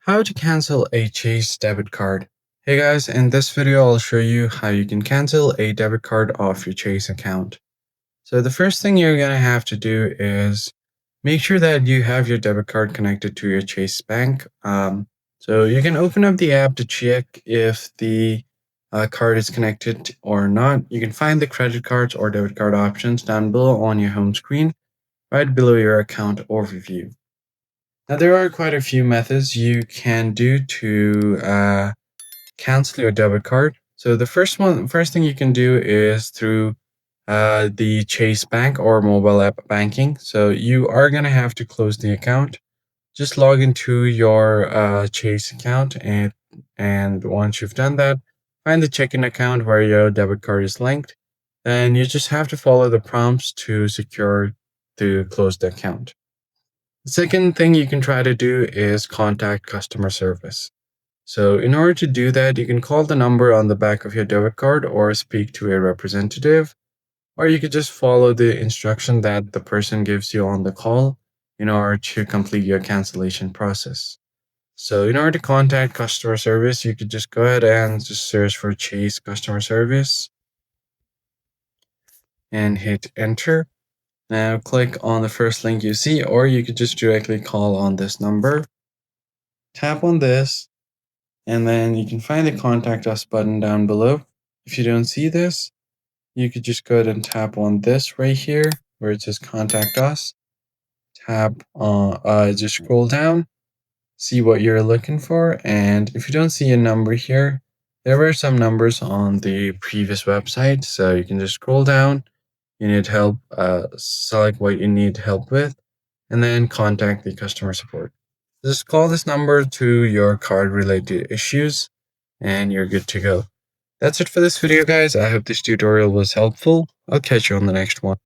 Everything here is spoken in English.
How to cancel a Chase debit card. Hey guys, in this video I'll show you how you can cancel a debit card off your Chase account. So the first thing you're going to have to do is make sure that you have your debit card connected to your Chase bank. So you can open up the app to check if the card is connected or not. You can find the credit cards or debit card options down below on your home screen, right below your account overview. Now, there are quite a few methods you can do to cancel your debit card. So the first thing you can do is through the Chase Bank or mobile app banking. So you are gonna have to close the account. Just log into your Chase account, and once you've done that, find the checking account where your debit card is linked. And you just have to follow the prompts to close the account. The second thing you can try to do is contact customer service. So, in order to do that, you can call the number on the back of your debit card or speak to a representative, or you could just follow the instruction that the person gives you on the call in order to complete your cancellation process. So, in order to contact customer service, you could just go ahead and just search for Chase customer service and hit enter. Now, click on the first link you see, or you could just directly call on this number. Tap on this, and then you can find the contact us button down below. If you don't see this, you could just go ahead and tap on this right here where it says contact us. Tap on, just scroll down, see what you're looking for. And if you don't see a number here, there were some numbers on the previous website. So you can just scroll down, you need help, select what you need help with, and then contact the customer support. Just call this number to your card related issues and you're good to go. That's it for this video, guys. I hope this tutorial was helpful. I'll catch you on the next one.